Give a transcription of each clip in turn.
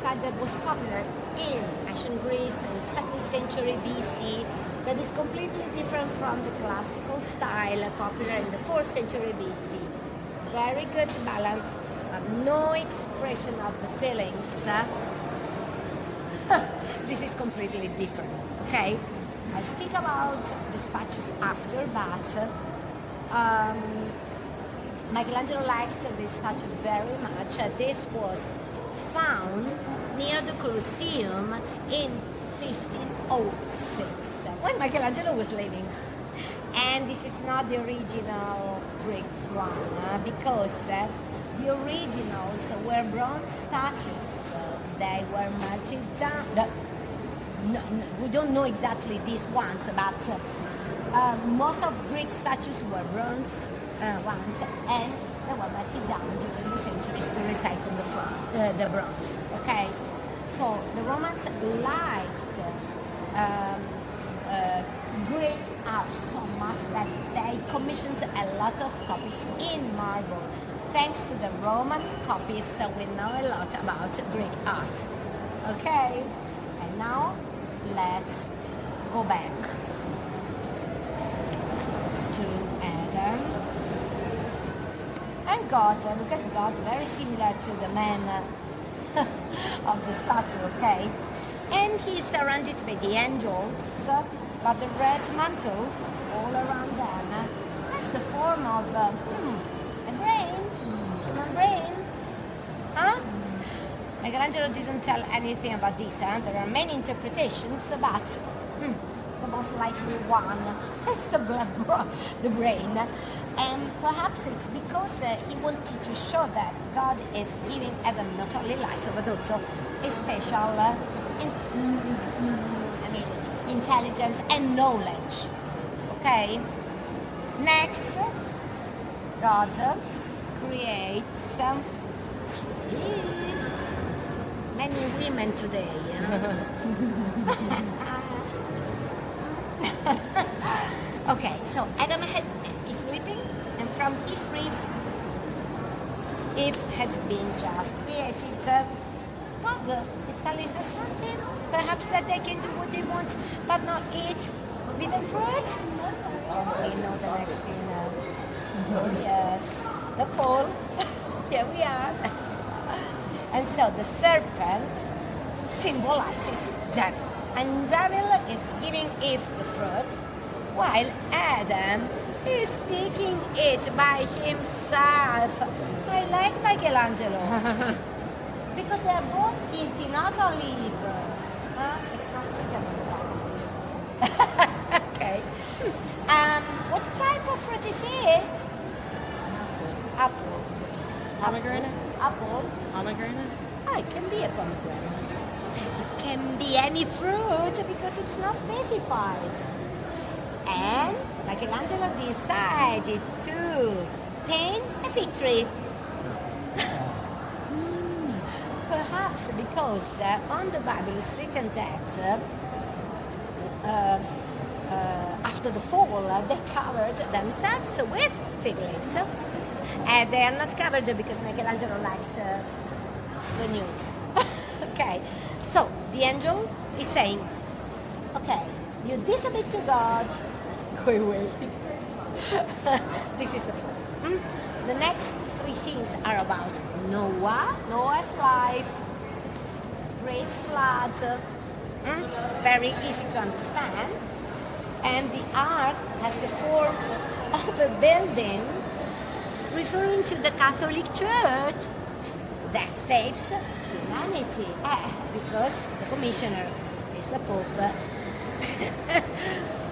style that was popular in ancient Greece in the 2nd century BC, that is completely different from the classical style popular in the 4th century BC. Very good balance, no expression of the feelings. This is completely different, okay? I'll speak about the statues after, but Michelangelo liked this statue very much. This was found near the Colosseum in 1506, when Michelangelo was living. And this is not the original Greek one, because the originals were bronze statues. They were melted down. No, we don't know exactly these ones, but most of Greek statues were bronze ones, and they were melted down during the centuries to recycle the bronze. Okay, so the Romans liked Greek art so much that they commissioned a lot of copies in marble. Thanks to the Roman copies, we know a lot about Greek art. Okay, and now let's go back to Adam and God. Look at God, very similar to the man of the statue, okay? And he's surrounded by the angels, but the red mantle all around them has the form of a brain, human brain. Huh? Michelangelo doesn't tell anything about this. There are many interpretations, but the most likely one is the brain. And perhaps it's because he wanted to show that God is giving Adam not only life, but also a special intelligence and knowledge. Okay? Next, God creates many women today. Okay, so Adam is sleeping, and from his rib, Eve has been just created. God is telling her something, perhaps that they can do what they want, but not eat forbidden fruit. We know the next scene. Yes, the fall. Here we are. And so the serpent symbolizes devil, and devil is giving Eve the fruit, while Adam is speaking it by himself. I like Michelangelo. Because they are both eating, not only Eve. It's not written in the Bible. Okay. What type of fruit is it? Apple. Pomegranate? Apple. Pomegranate? It can be a pomegranate. It can be any fruit because it's not specified. And Michelangelo decided to paint a fig tree. Perhaps because on the Bible it's written that after the fall they covered themselves with fig leaves. And they are not covered because Michelangelo likes the nudes. Okay, so the angel is saying, okay, you disobey to God, go away. This is the fall. The next three scenes are about Noah's life, great flood, very easy to understand, and the ark has the form of a building referring to the Catholic Church that saves humanity, because the commissioner is the Pope.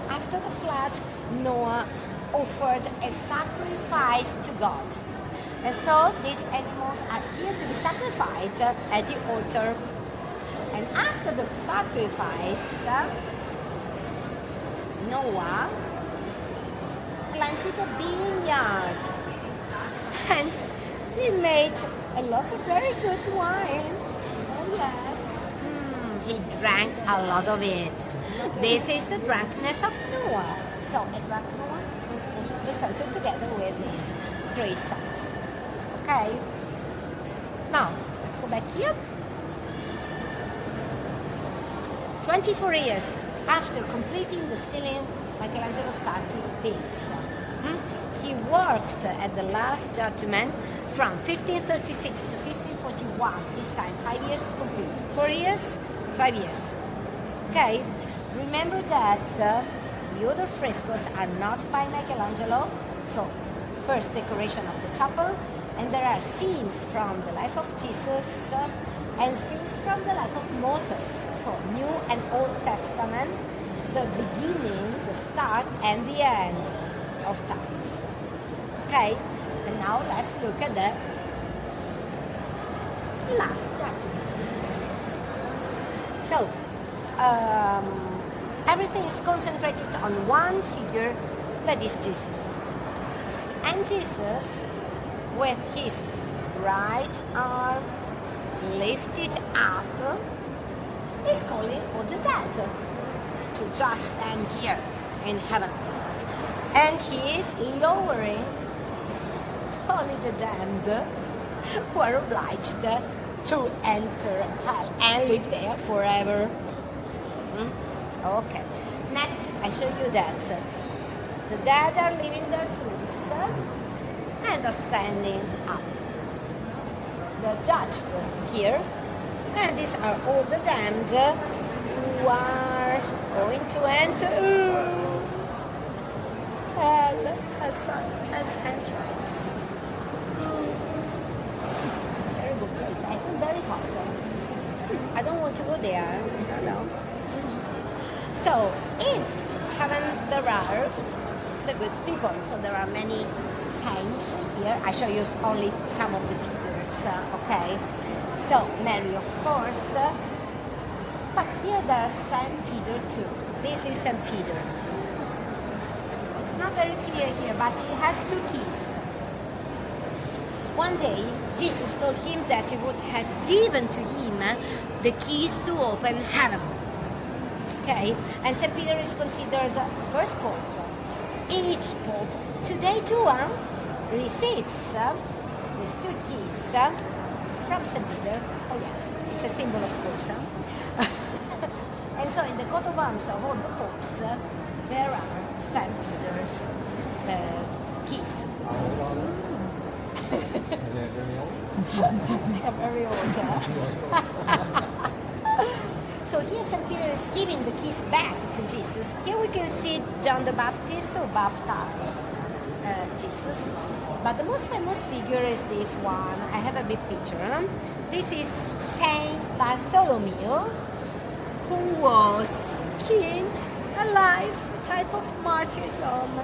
After the flood, Noah offered a sacrifice to God. And so these animals are here to be sacrificed at the altar. And after the sacrifice, Noah planted a vineyard. And he made a lot of very good wine. Oh yes. He drank a lot of it. This is the drunkenness of Noah. So a drunk Noah the center together with his three sons. Okay. Now let's go back here. 24 years after completing the ceiling, Michelangelo started this. He worked at the Last Judgment from 1536 to 1541. This time, 5 years to complete. 4 years, 5 years. Okay? Remember that the other frescoes are not by Michelangelo. So, first decoration of the chapel, and there are scenes from the life of Jesus and scenes from the life of Moses. So, New and Old Testament, the beginning, the start, and the end of times. Okay, and now let's look at the Last Judgment. So, everything is concentrated on one figure, that is Jesus. And Jesus, with his right arm lifted up, is calling all the dead to judge them here in heaven. And he is lowering only the damned who are obliged to enter hell and live there forever. Okay. Next, I show you that the dead are leaving their tombs and ascending up. They're judged here, and these are all the damned who are going to enter hell. That's entrance. Very good place. I feel very hot. I don't want to go there. No. So in heaven there are the good people. So there are many saints here. I show you only some of the figures. Okay. So Mary, of course. But here there's Saint Peter too. This is Saint Peter. It's not very clear here, but he has two keys. One day, Jesus told him that he would have given to him the keys to open heaven. Okay, and Saint Peter is considered the first pope. Each pope today too receives these two keys from Saint Peter. Oh yes, it's a symbol, of course. And so in the coat of arms of all the popes, there are Saint Peter's keys. They are very old. So here St. Peter is giving the keys back to Jesus. Here we can see John the Baptist who baptized Jesus. But the most famous figure is this one. I have a big picture. This is Saint Bartholomew, who was skinned alive, type of martyrdom.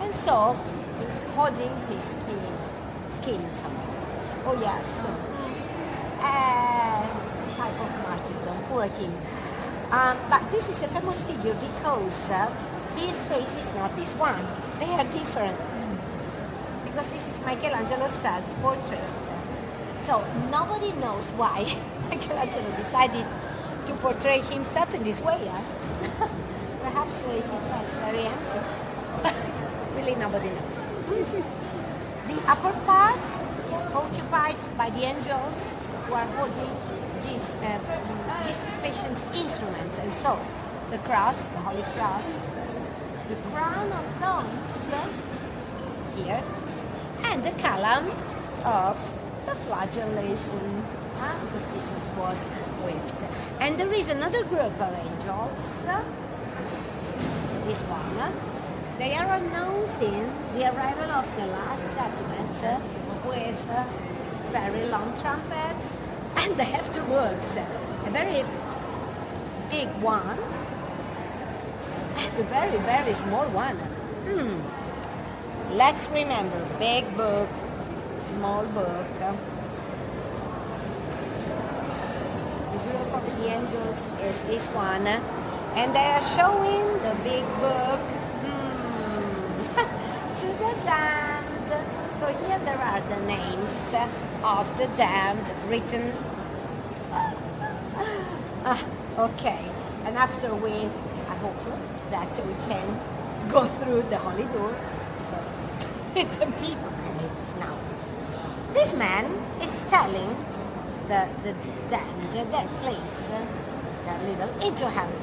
And so he's holding his skin somewhere. Oh yes. Type of martyrdom, poor him. But this is a famous figure because his face is not this one. They are different. Because this is Michelangelo's self-portrait. So nobody knows why Michelangelo decided to portray himself in this way. Perhaps he felt very empty. Really nobody knows. The upper part is occupied by the angels who are holding Jesus' patient's instruments, and so the cross, the Holy Cross, the crown of thorns here, and the column of the flagellation, because Jesus was whipped. And there is another group of angels, this one. They are announcing the arrival of the Last Judgment with very long trumpets, and they have two books, a very big one and a very, very small one. Let's remember, big book, small book. The group of the angels is this one, and they are showing the big book to the damned. So here there are the names of the damned written. Okay, and after I hope that we can go through the holy door. So it's a big. Okay, now this man is telling the damned their place another level into heaven.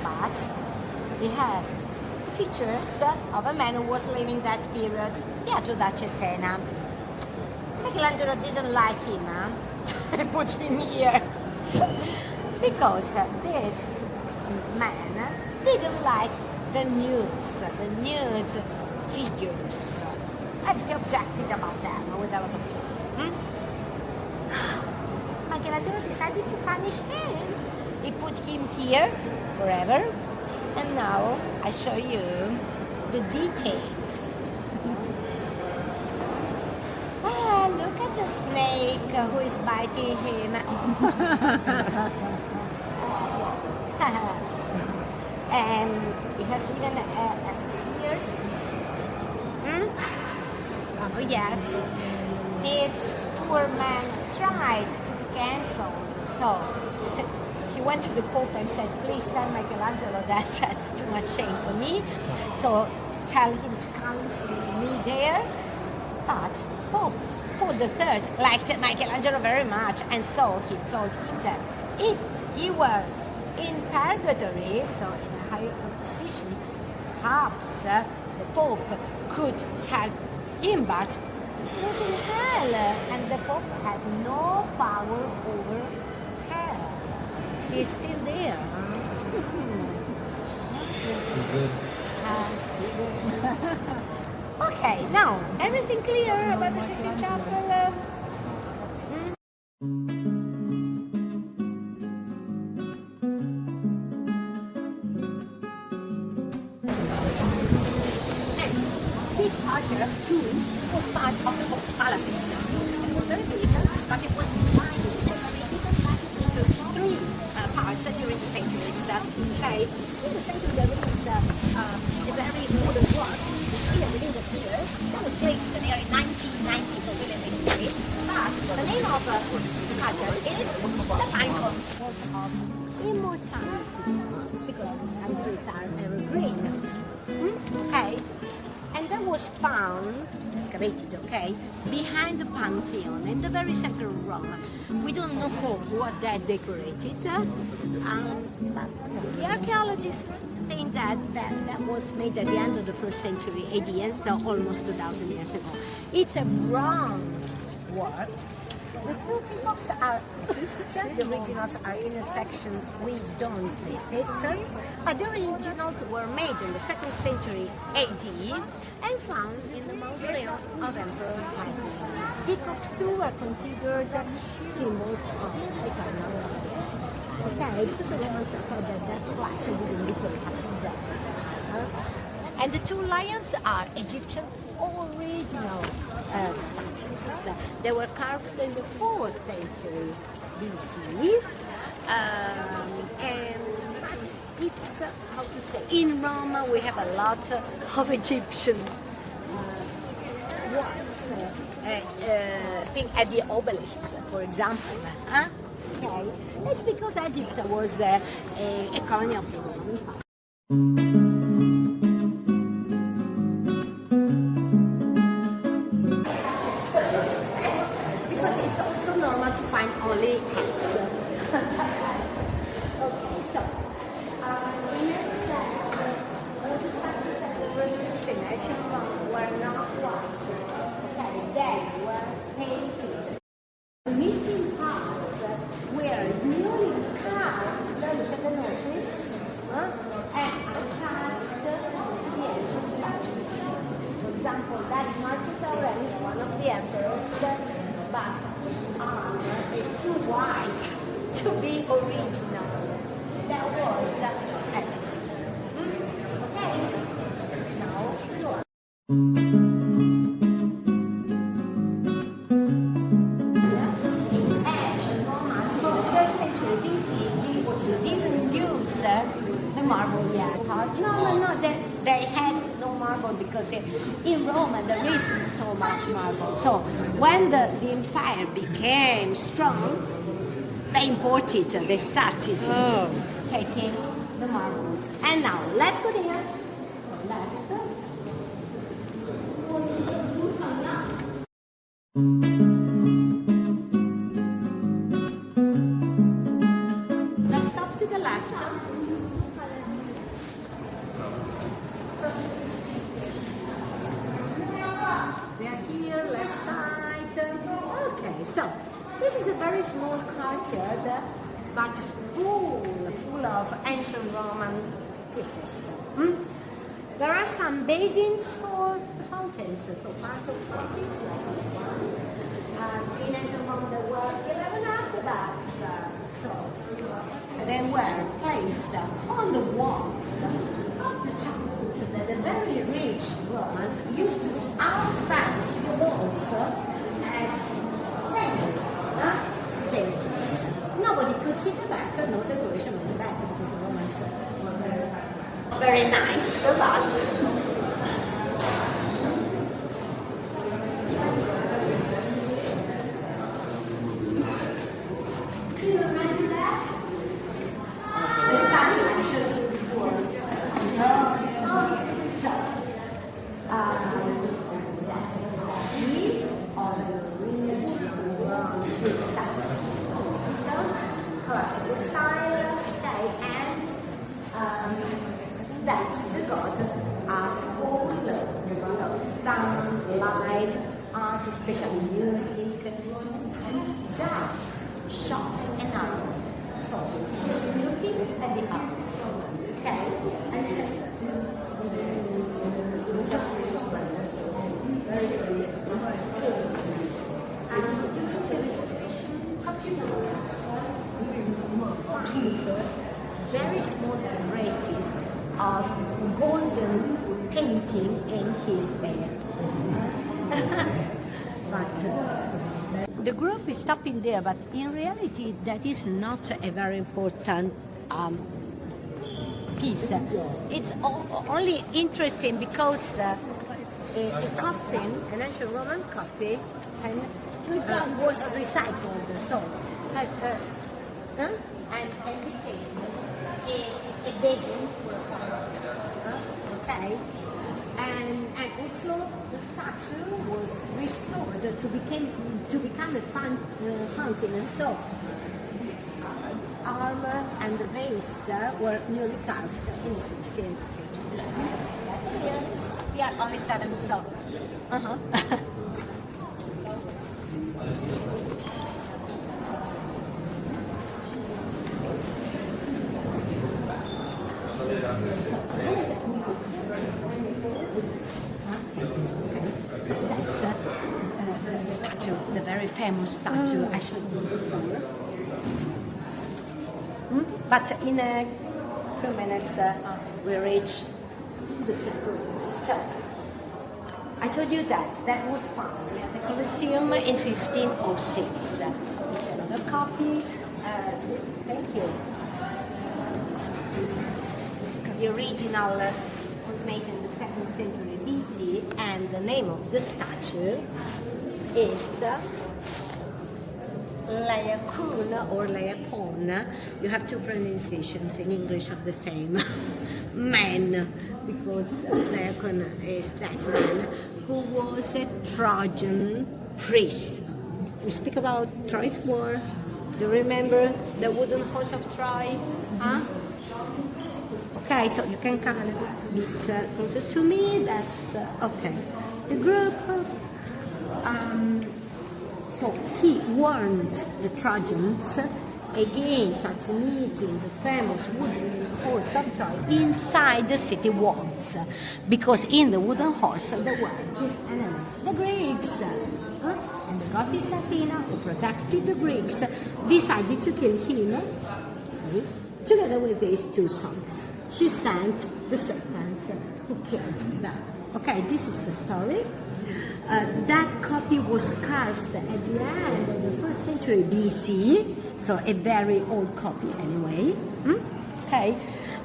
But he has the features of a man who was living that period, Pietro da Cesena. Michelangelo didn't like him, put him here, because this man didn't like the nude figures, and he objected about them with a lot of people. Michelangelo decided to punish him. He put him here forever, and now I show you the details. Look at the snake who is biting him. And he has even associates. Oh yes, this poor man tried to be cancelled, so he went to the Pope and said, please tell Michelangelo that that's too much shame for me, so tell him to come to me there. But Pope Paul III liked Michelangelo very much, and so he told him that if he were in purgatory, so in a higher position, perhaps the Pope could help him, but he was in hell, and the Pope had no power over hell. He's still there. Okay, now everything clear about the Sistine Chapel? This part here too was part of the Pope's palaces. It was very little, but it was divided, separated into three parts during the centuries. Okay, in the center there is a very modern work. Within the sphere, that was placed in the year 1990, so really recently. But the name of the pattern is the icon of immortality, because countries are evergreen. Okay, and that was found, excavated, okay, behind the Pantheon, in the very center of Rome. We don't know what that decorated, but the archaeologists think that was made at the end of the 1st century AD, and so almost 2,000 years ago. It's a bronze work. The two peacocks are the originals are in a section we don't visit, but the originals were made in the 2nd century AD and found in the mausoleum of Emperor Hadrian. Peacocks too are considered symbols of eternal life. Okay, because the Romans thought that that's why they didn't literally have to die. And the two lions are Egyptian original statues. They were carved in the 4th century BC. And it's, how to say, in Rome we have a lot of Egyptian works. Think at the obelisks, for example. Okay, it's because Egypt was a colony of the Roman Empire. Because it's also normal to find only hands. Okay, so the statues at the relics in ancient Rome were not white. Okay, they were painted. The missing parts were newly carved, look at the noses, and attached to the ancient statues. For example, that is Marcus Aurelius, one of the emperors, but his arm is too white to be original. That was painted. Okay, now you are. The marble yet. No, they had no marble because in Rome there isn't so much marble. So when the empire became strong, they imported, they started taking the marbles. And now let's go there. Left. small courtyard, but full of ancient Roman pieces. There are some basins for fountains, so part of fountains like this one. In ancient Rome there were 11 aqueducts, so they were placed on the walls of the chapels that the very rich Romans used to put outside the city walls as sentries. Nobody could see the back, no decoration on the back because the Romans were very nice, but classical style, okay, and that's the god all sound, light, art, especially music, and it's just shot and art. So it's looking at the art, okay, and then it's very small traces of golden painting in his bed. But the group is stopping there, but in reality that is not a very important piece. It's only interesting because a coffin, an ancient Roman coffin, was recycled, so and became a basin for a fountain. Okay, and also the statue was restored to become a fountain, and so the armor and the base were newly carved in the 16th century. We are only 7, so. That's the statue, the very famous statue I showed you before. But in a few minutes we reach the second. So I told you that was found at the Colosseum in 1506. It's another copy. Thank you. The original was made in the 2nd century BC, and the name of the statue is Laocoon or Laocoon. You have two pronunciations in English of the same man, because Laocoon is that man who was a Trojan priest. We speak about Troy's War. Do you remember the wooden horse of Troy? Huh? Okay, so you can come a little bit closer to me. That's okay. The group. So he warned the Trojans against such meeting the famous wooden horse of Troy inside the city walls, because in the wooden horse there were his enemies, the Greeks. And the goddess Athena, who protected the Greeks, decided to kill him together with his two sons. She sent the serpents who killed them. Okay, this is the story. That copy was carved at the end of the 1st century BC, so a very old copy anyway. Okay,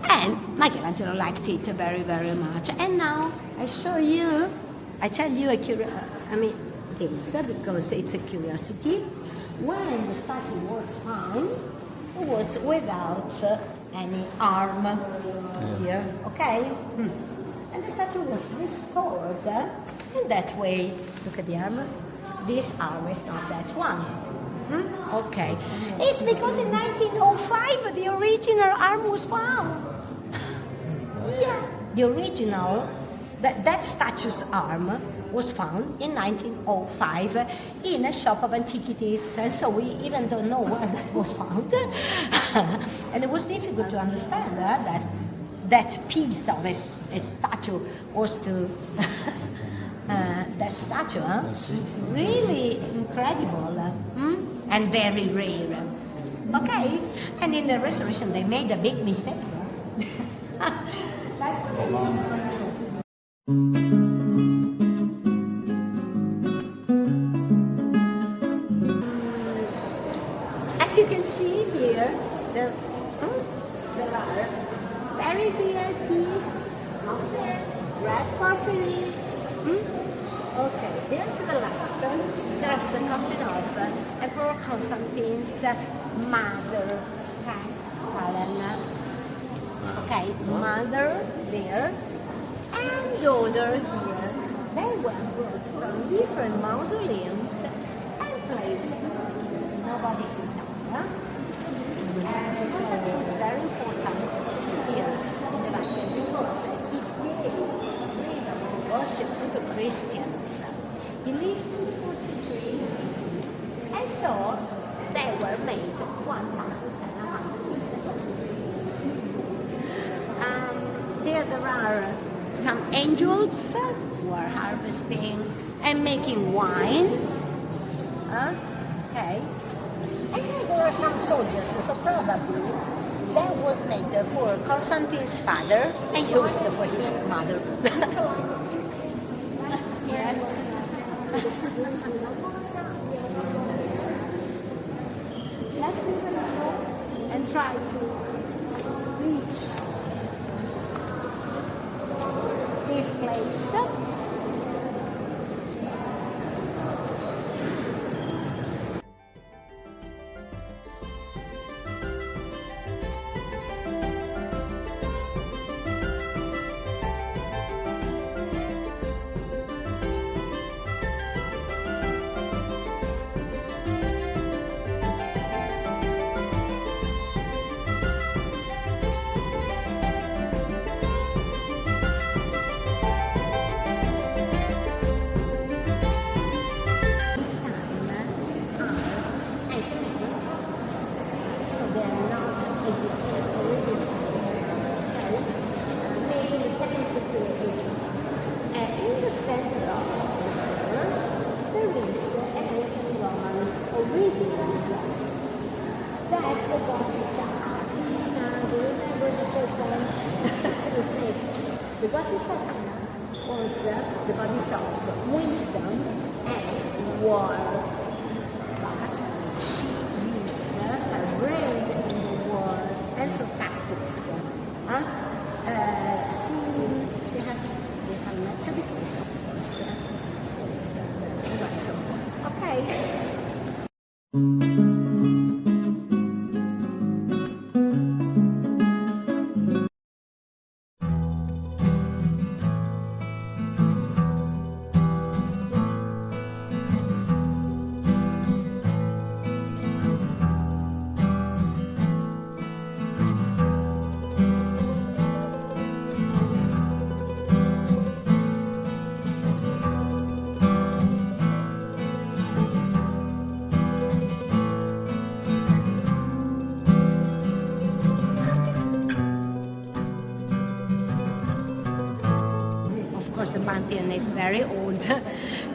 and Michelangelo liked it very, very much. And now I tell you this because it's a curiosity. When the statue was found, it was without any arm here, okay? And the statue was restored in that way. Look at the arm. This arm is not that one. Okay. It's because in 1905 the original arm was found. Yeah. The original, that statue's arm was found in 1905 in a shop of antiquities, and so we even don't know where that was found. And it was difficult to understand that piece of a statue was to that statue. It's really incredible and very rare. Okay, and in the restoration they made a big mistake. That's as you can see here, there are very rare pieces of red porphyry. Okay, here to the left, there's the coffin of Emperor Constantine's mother, Saint Helena. Okay, mother there and daughter here. They were brought from different mausoleums and placed. Nobody's inside. Constantine is very important here in the Vatican because it gave freedom of worship to the Christians. He lived for 43 years, and so they were made 1,700 feet. There are some angels who are harvesting and making wine. Okay. And then there are some soldiers, so probably that was made for Constantine's father and used for his mother. Yes. Let's move along and try to reach this place. The goddess was the goddess of wisdom and war, but she used her brain in the war and some tactics. She has the helmet because, of course, she is the goddess of war. Okay. The Pantheon is very old,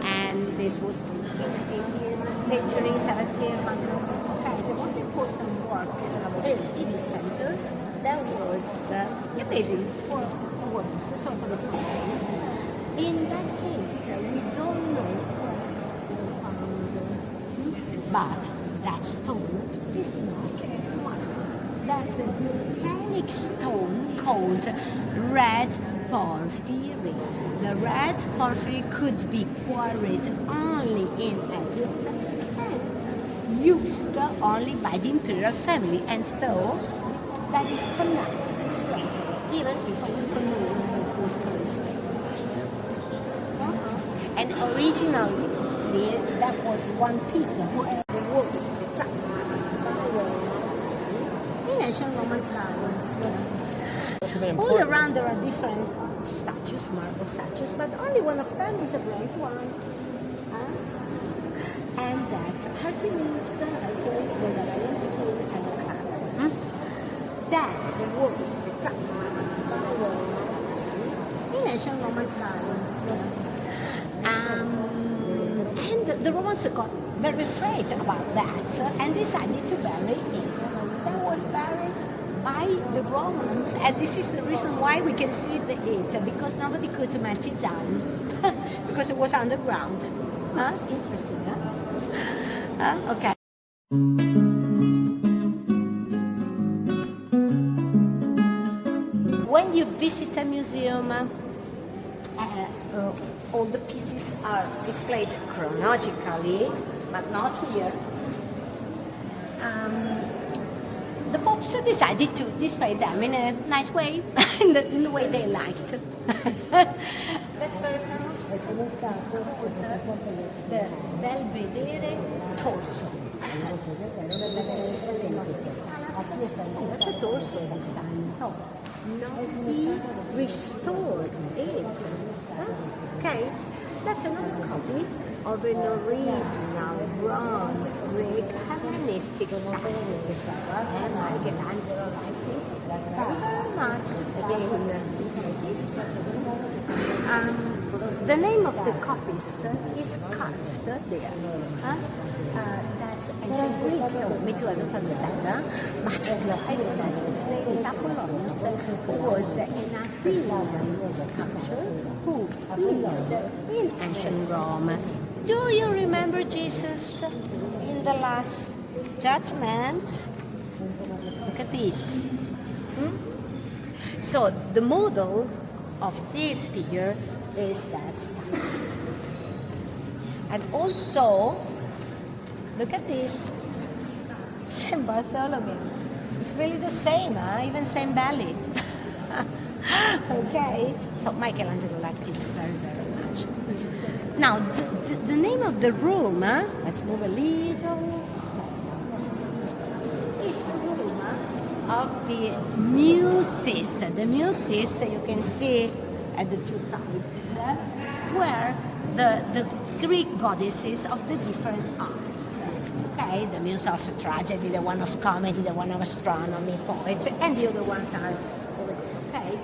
and this was in the 18th century, 1700s. Okay, the most important work is in the center. That was amazing for women, so for the fountain. In that case, we don't know where it was found, but that stone is not one. That's a volcanic stone called red porphyry. The red porphyry could be quarried only in Egypt and used only by the imperial family, and so that is connected strongly, even if our community was closed. And originally, that was one piece of the works in ancient Roman times. All around there are different statues, marble statues, but only one of them is a bronze one. And that's Hercules with a lion's skin and a crown. That was in ancient Roman times. And the Romans got very afraid about that and decided to bury it. That was buried by the Romans, and this is the reason why we can see it, because nobody could melt it down, because it was underground. Interesting, huh? Okay. When you visit a museum, all the pieces are displayed chronologically, but not here. The popes decided to display them in a nice way, in the way they liked. That's very famous. It's called the Belvedere torso. That's a torso this time. So, nobody restored it. Okay, that's another copy of an original bronze Greek Hellenistic statue. And Michelangelo liked it very much. Again, the name of the copyist is carved there. That's ancient Greek, so me too, I don't understand. But I know that his name is Apollonius, who was an Athenian sculptor who lived in ancient Rome. Do you remember Jesus in the Last Judgment? Look at this. So the model of this figure is that statue. And also, look at this, Saint Bartholomew. It's really the same, even same belly. Okay, so Michelangelo liked it very, very much. Now, the name of the room, let's move a little, is the room of the Muses. The Muses, you can see at the two sides, were the Greek goddesses of the different arts. Okay, the muse of tragedy, the one of comedy, the one of astronomy, poetry, and the other ones are over there. Okay.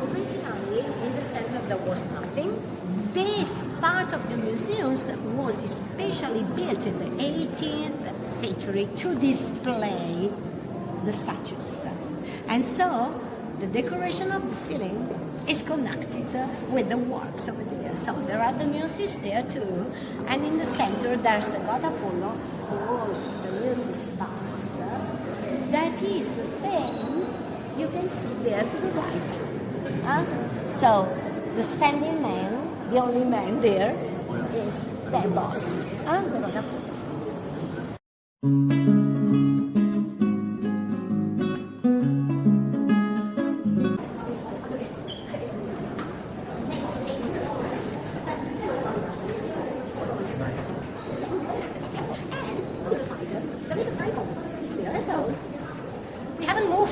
Originally, in the center there was nothing. This part of the museums was especially built in the 18th century to display the statues. And so, the decoration of the ceiling is connected with the works over there. So there are the muses there too, and in the center there's the god Apollo, who was the muses bust. That is the same you can see there to the right. So the standing man, the only man there, is their boss, the god Apollo.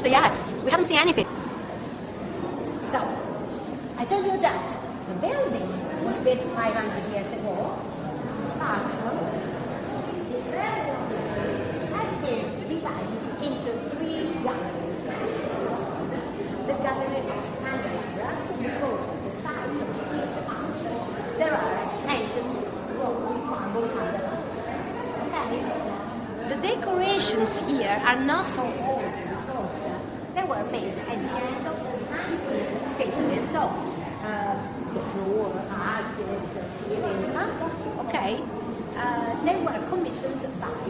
Yet. We haven't seen anything. So, I tell you that the building was built 500 years ago, but has been divided into 3 galleries. The gallery of candelabras, because of the size of each arch, there are ancient Roman marble candelabras. Okay? The decorations here are not so old. They were made at the end of the 19th century. So, the floor, arches, the ceiling, okay, they were commissioned by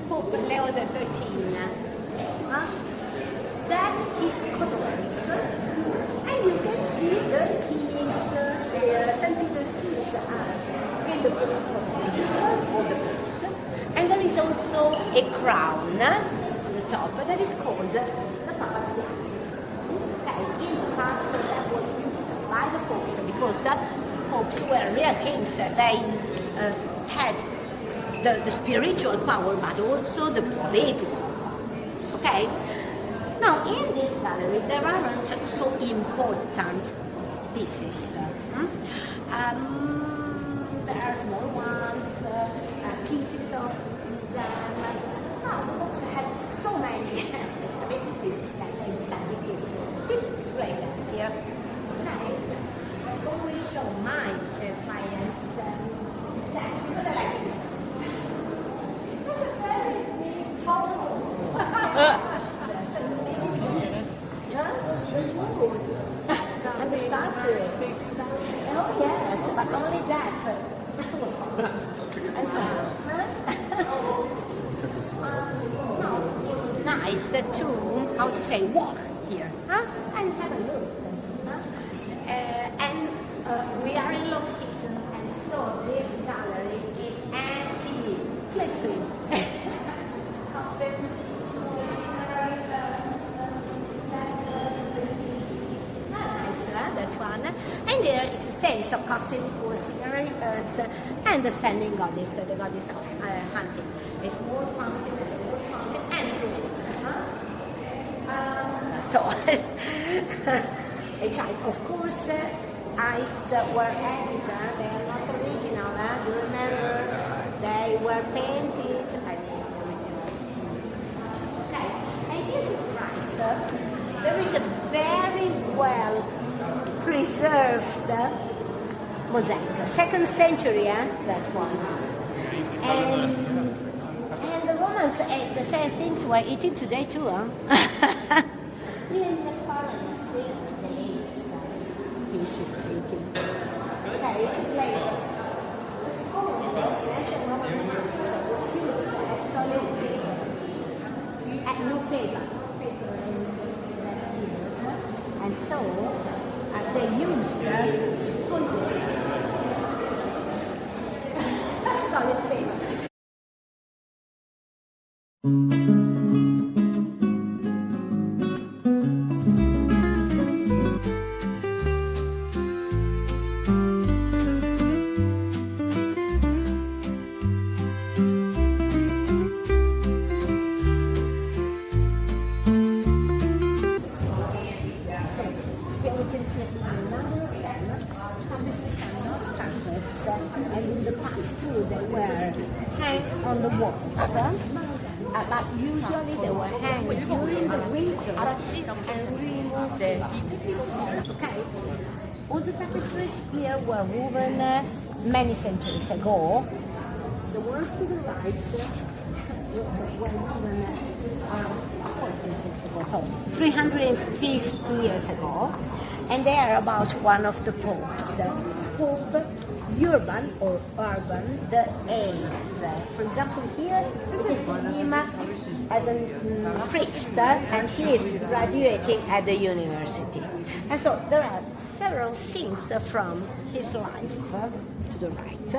Pope Leo XIII. That's his courtiers. And you can see the keys there, St. Peter's keys are in the books of all the books. And there is also a crown top that is called the Papal. Okay, in the past that was used by the popes because popes were real kings. They had the spiritual power, but also the political. Okay, Now, in this gallery, there aren't so important pieces. There are small ones, pieces of them. Now, the books have so many excavated pieces that they decided to display them here. I always show my clients that because I like it. That's a very big total. The food and the statue. Oh yes, but only that. No, it's nice to, how to say, walk here, and have a look. And we are in low season, and so this gallery is anti-glittering. Coffin. That one, and there it's the same. So coffin for scenery, birds, and the standing goddess, the goddess of hunting. A small fountain, and food. So, of course, eyes were added. They are not original. You remember, they were painted. Okay, and here to the right, there is a very well preserved mosaic, 2nd century, that one. And the Romans ate the same things we're eating today too, Even in the parliament, still they ate dishes drinking. Okay, it's like the sponge, the ancient Roman times was used as toilet paper. And no paper in that period. And so they used sponges. That's toilet paper. And in the past too, they were hanged on the walls. But usually they were hanged during the winter and removed the okay. All the tapestries here were woven many centuries ago. The ones to the right were woven 4 centuries ago, so 350 years ago. And they are about one of the popes. Pope Urban or Urban the 8th. For example, here you can see him as a priest, and he is graduating at the university. And so there are several scenes from his life to the right.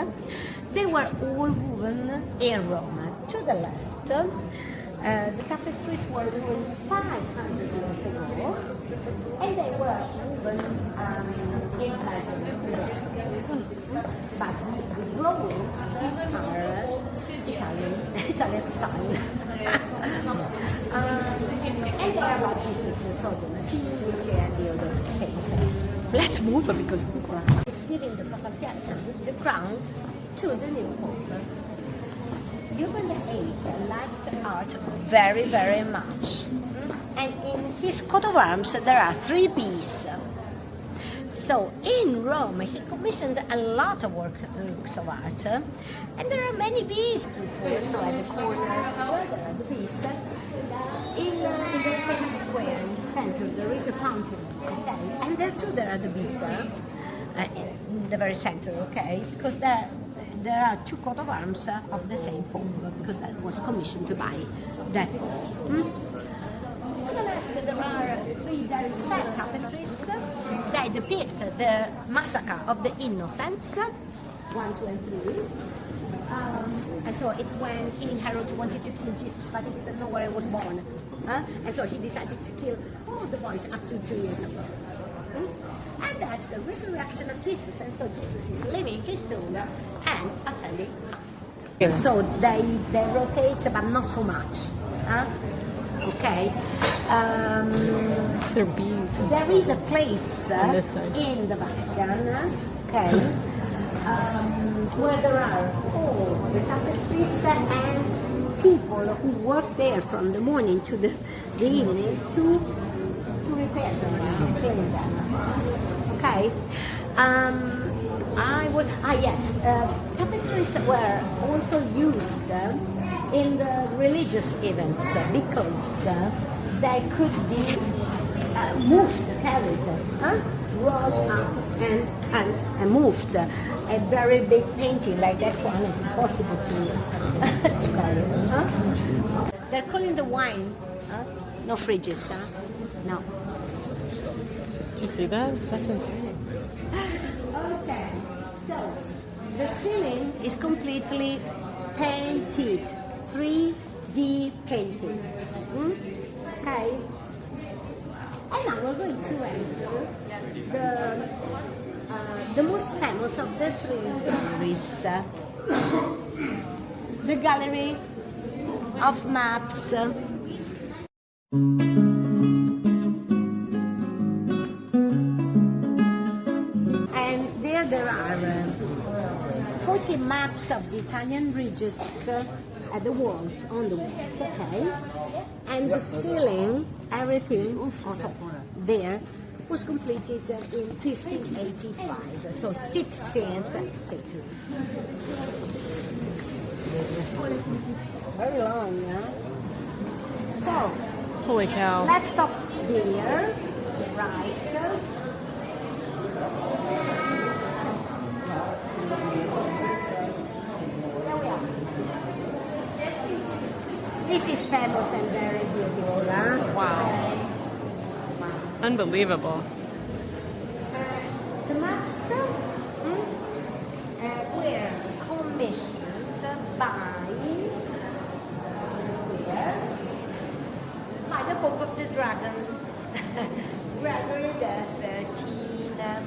They were all woven in Rome. To the left, the tapestries were woven 500 years ago, and they were woven in Italian. But the drawings are Italian style. And they are about Jesus, so the Nativity and the other saints. Let's move because it's giving the Papal Pieta, the crown, to the new Pope. Urban VIII liked art very, very much. And in his coat of arms there are 3 bees. So in Rome he commissioned a lot of works of art, and there are many bees. So at the corners there are the bees. In the Spanish square in the center there is a fountain, okay? And there too there are the bees in the very center, okay? Because there are 2 coat of arms of the same Pope, because that was commissioned by that Pope. To the left there are 3 very sad tapestries. They depict the massacre of the innocents, 1, 2, and 3. And so it's when King Herod wanted to kill Jesus, but he didn't know where he was born. And so he decided to kill all the boys up to 2 years old. And that's the resurrection of Jesus. And so Jesus is leaving his tomb and ascending up. So they rotate, but not so much. Okay. They're bees. There is a place On this side. in the Vatican, okay, where there are all the tapestries and people who work there from the morning to the evening to repair them, to clean them. Okay. Tapestries were also used in the religious events because they could be moved, carried, rolled up and moved. A very big painting like that one is impossible to carry. They're calling the wine. No fridges, no. You see that? That's insane. Okay, so the ceiling is completely painted, 3D painted. Okay, and now we're going to enter the most famous of the three galleries, the gallery of maps. There are 40 maps of the Italian regions at the wall, on the walls, okay? And the ceiling, everything also there, was completed in 1585, so 16th century. Very long, yeah? So, Holy cow. let's stop here, right? This is famous and very beautiful, huh? Wow. Unbelievable. The maps were commissioned by the Pope of the Dragon, Gregory the 13th.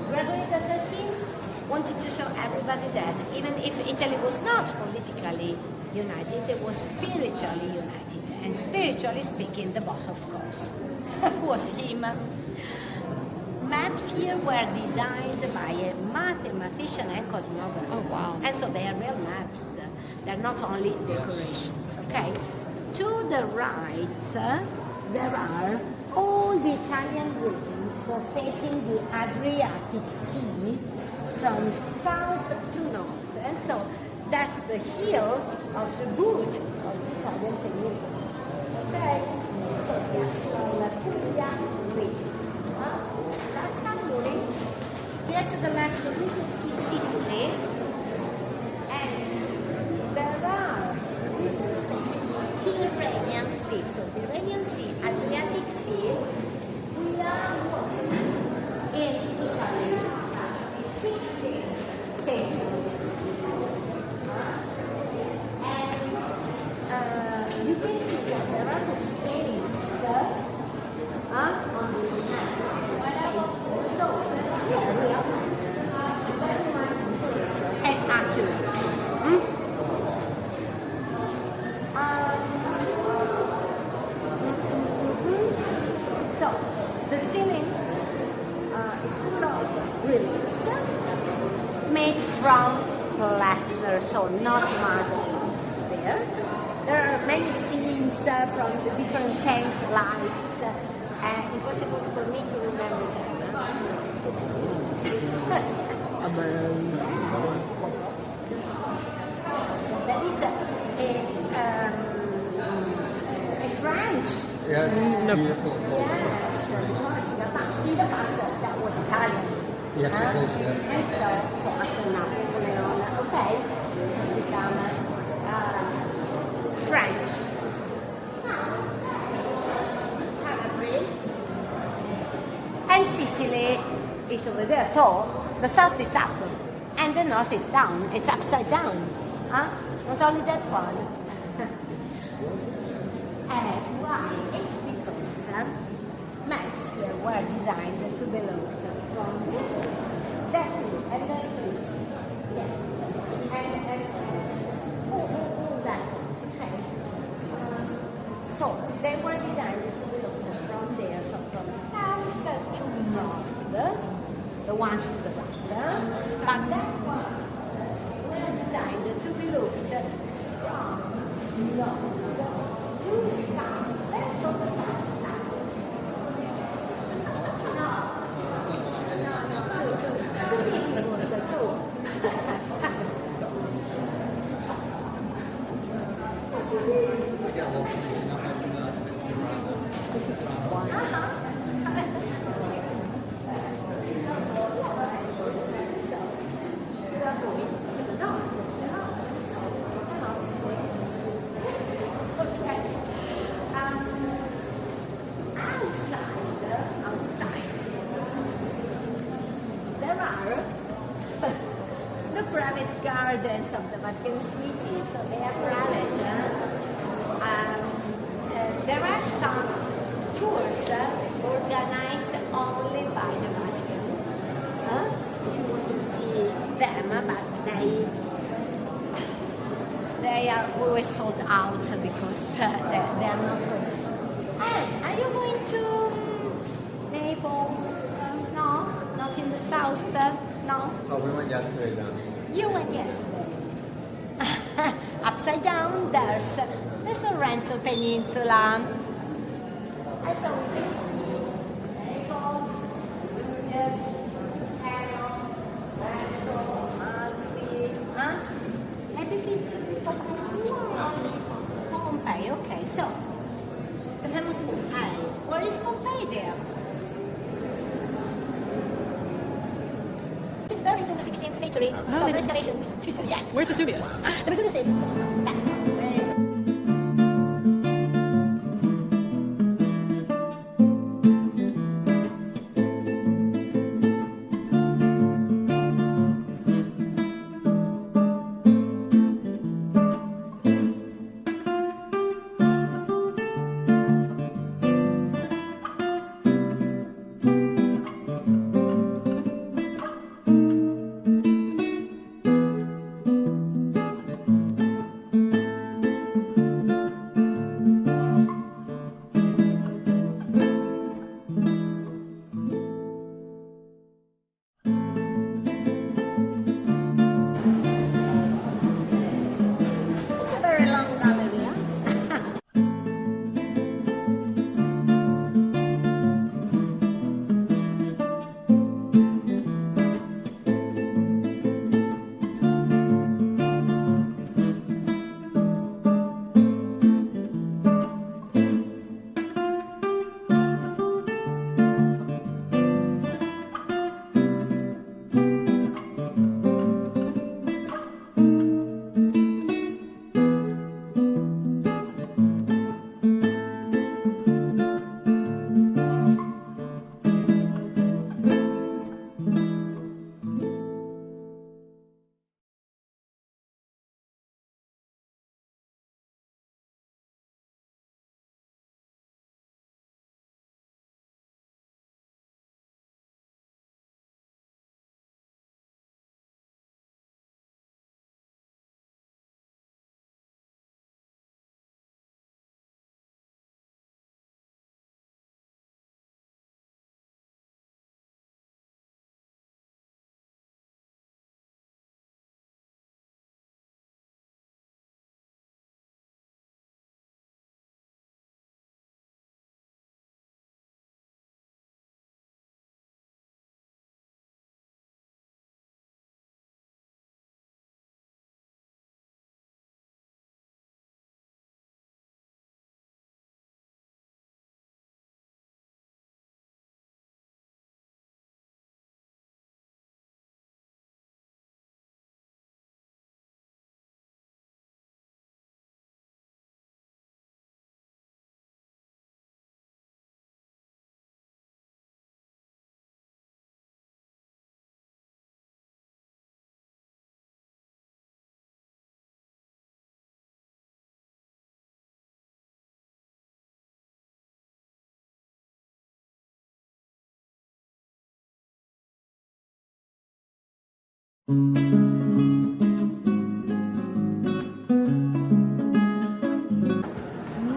Gregory the 13th wanted to show everybody that even if Italy was not politically united, it was spiritually united. And spiritually speaking, the boss, of course, was him. Maps here were designed by a mathematician and cosmographer. Oh, wow. And so they are real maps. They're not only decorations, okay? To the right, there are all the Italian regions facing the Adriatic Sea from south to north. And so that's the heel of the boot of the Italian peninsula. Okay? So the actual Puglia region. That's Cameroon. There to the left, we can see Sicily. And there are Tyrrhenian Sea. So Tyrrhenian Sea, Adriatic Sea. We are in Italy. 16th century. You can see that there are the stains on the hands. So, yeah, we are very much and accurate. So, the ceiling is full of reliefs made from plaster, so not marble there. There are many scenes from the different saints' lives, and impossible for me to remember them. So there is a French. Yes, beautiful. Yes, because in the past that was Italian. Yes, it is, yes. And so after Napoleon, okay, it became French. And Sicily is over there. So the south is up and the north is down. It's upside down. Huh? Not only that one. And why? It's because maps here were designed to belong from that too, and that too. Yes. And all that. Okay. So they were designed to be looked from there, so from south to north, the ones to the right. But that one were designed to be looked from north to south. That's on the south side. Two different ones, two. This is fun. Outside, there are the private gardens of the Vatican City, so they are private. There are some tours organized only by the Vatican. If you want to see them, but they are always sold out because they are not sold. And are you going to Naples? No, not in the south. No. Oh, we went yesterday then. You went yesterday. Upside down, there's the Sorrento Peninsula. And so we can see Naples, Vesuvius, Hero, Veneto, Amalfi. Have you been to Pompeii or only Pompeii? Okay, so the famous Pompeii. Where is Pompeii there? It's buried in the 16th century, so no excavation yet. Where's Vesuvius? The Vesuvius is that one.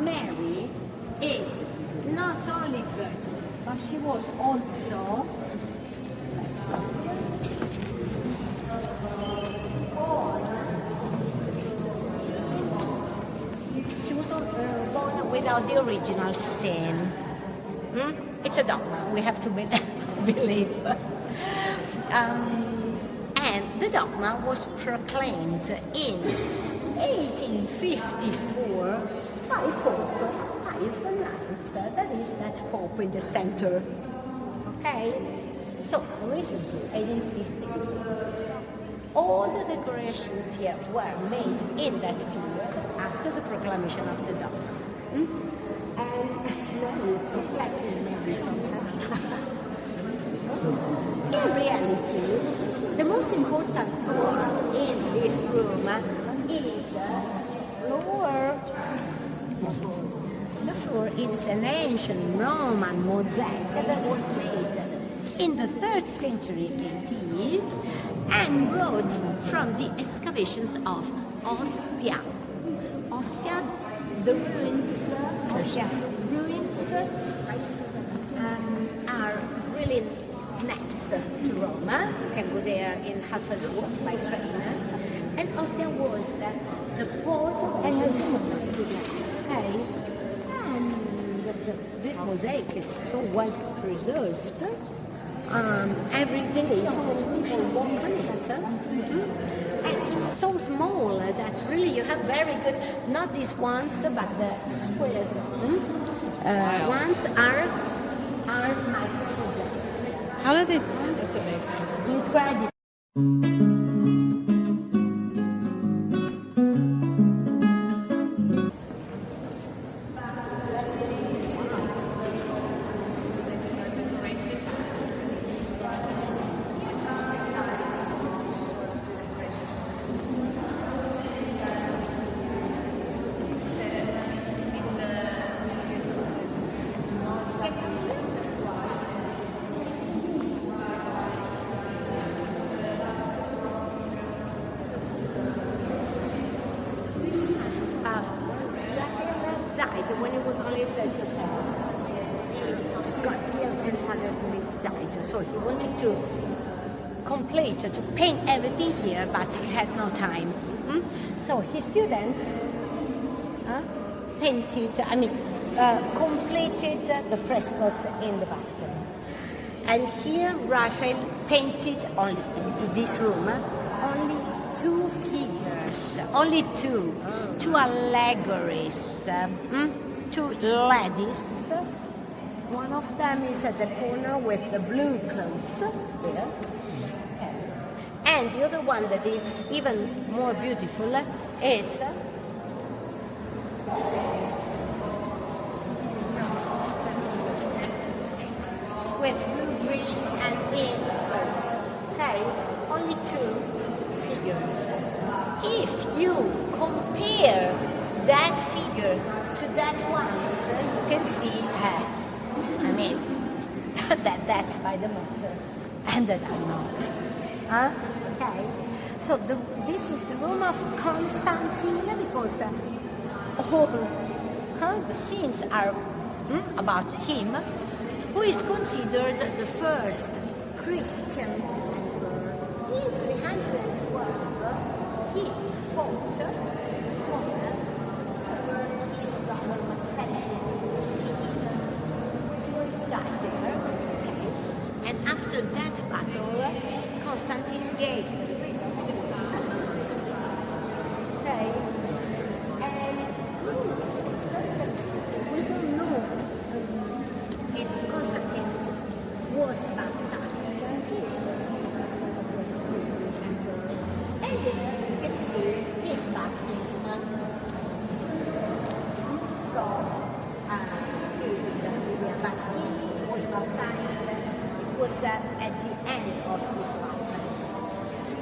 Mary she was also born without the original sin. It's a dogma, we have to believe. And the dogma was proclaimed in 1854 by Pope Pius IX, that is that Pope in the center. Okay? So recently, 1850, all the decorations here were made in that period after the proclamation of the dogma. And no need to tackle maybe from that. In reality, the most important part in this room is the floor. The floor is an ancient Roman mosaic that was made in the 3rd century AD and brought from the excavations of Ostia. Ostia, the ruins, Ostia's ruins are really next to Rome. You can go there in half an hour by train. And Ostia was the port and the tomb. Okay. And this mosaic is so well preserved. Every day so many people walk on it. And it's so small that really you have very good, not these ones, but the squared ones are microscopic. How do they? That's amazing. Incredible. When he was only 37, he got ill and suddenly died. So he wanted to complete, to paint everything here, but he had no time. So his students completed the frescoes in the Vatican. And here Raphael painted only in this room only 2 figures, only 2 allegories, 2 ladies. One of them is at the corner with the blue clothes there, and the other one that is even more beautiful is with blue, green, and pink clothes. Okay, only 2 figures. If you compare that figure to that one, you can see that's by the monster, and that are not. Okay, so this is the room of Constantine, because all the scenes are about him, who is considered the first Christian emperor. In 312, he fought his brother Michelangelo, who died there. Okay. And after that battle, Constantine gave the freedom. Okay. And we don't know if Constantine was baptized. He is and there you can see his baptism. So, he is exactly there. But if he was baptized, it was at the end of his life.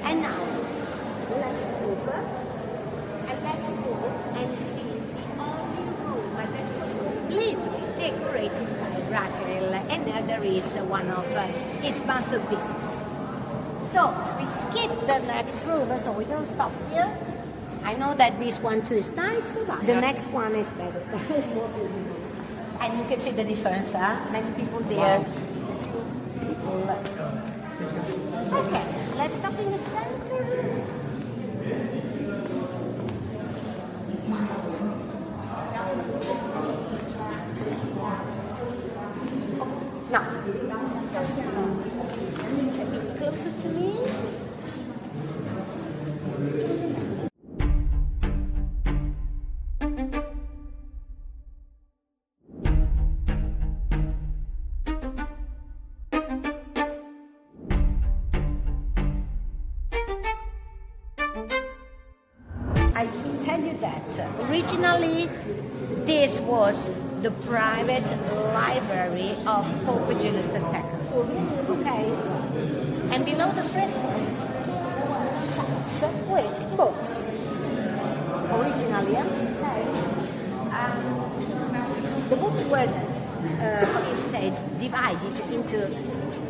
And now, let's move and let's go and see the only room that was completely decorated by Raphael, and there is one of his masterpieces. So we skip the next room, so we don't stop here. I know that this one too is nice, but the next one is better. It's more beautiful. And you can see the difference, huh? Many people there. Okay, let's stop in the center. No. A bit closer to me. I can tell you that originally this was the private library of Pope Julius II. Okay? And below the frescoes, there were shelves with books. Originally, okay? The books were, how you say, divided into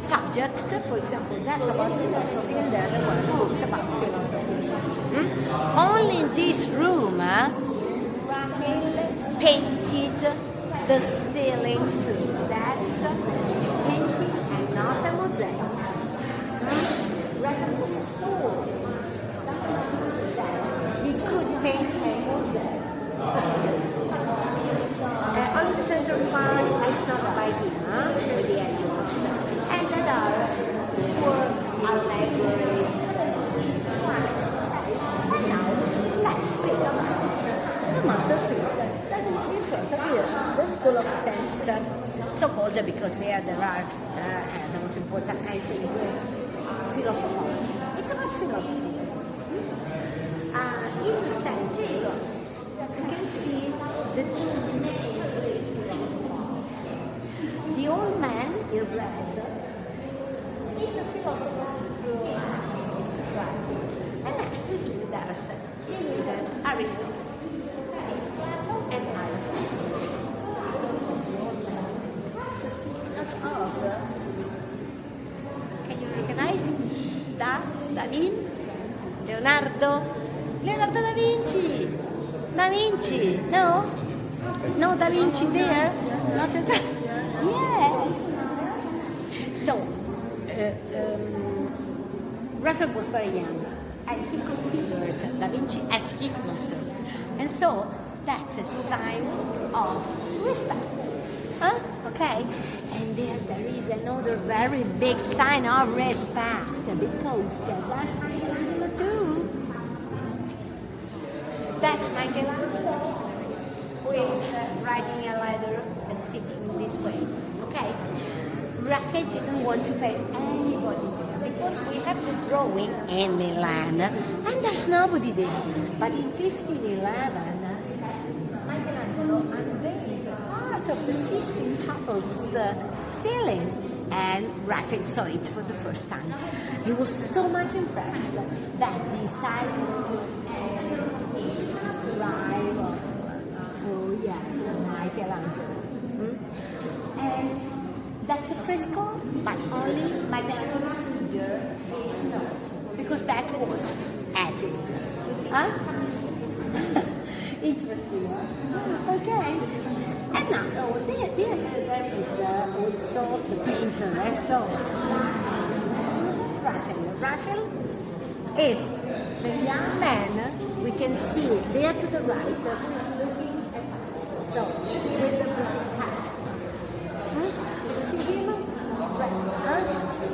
subjects. For example, that's about philosophy, and there were books about philosophy. Only in this room, Raphael painted the ceiling too. That's painting and not a mosaic. Raphael was so that he could paint a mosaic. On the central part, I stopped by him with the animals. And there are four allegories. And now, let's speak about the masterpiece that is in front of you, the School of Athens, so called because there are the most important ancient Greek philosophers. It's about philosophy. In the center, you can see the two main Greek philosophers. The old man in red is the philosopher Plato. And next to him there's Aristotle. Plato and Aristotle. What's the features of? Can you recognize? Da Vinci? Leonardo da Vinci! Da Vinci! No? No Da Vinci there? Not at all? Yes! So, Raphael was very young, and he considered Da Vinci as his master. And so, that's a sign of respect. Huh? Okay? And there is another very big sign of respect, because that's Michelangelo too. That's Michelangelo, who is riding a ladder and sitting this way. Okay? Raphael didn't want to pay anybody there because we have the drawing in Milan and there's nobody there. But in 1511, Michelangelo unveiled part of the Sistine Chapel's ceiling, and Raphael saw it for the first time. He was so much impressed that he decided to rival. Oh yes, Michelangelo. And that's a fresco, but only Michelangelo's figure is not, because that was added. Huh? Interesting, huh? Okay. And now, there is also the painter, and so Raphael is the young man we can see there to the right who is looking at us. So, with the black hat. You see him? Right.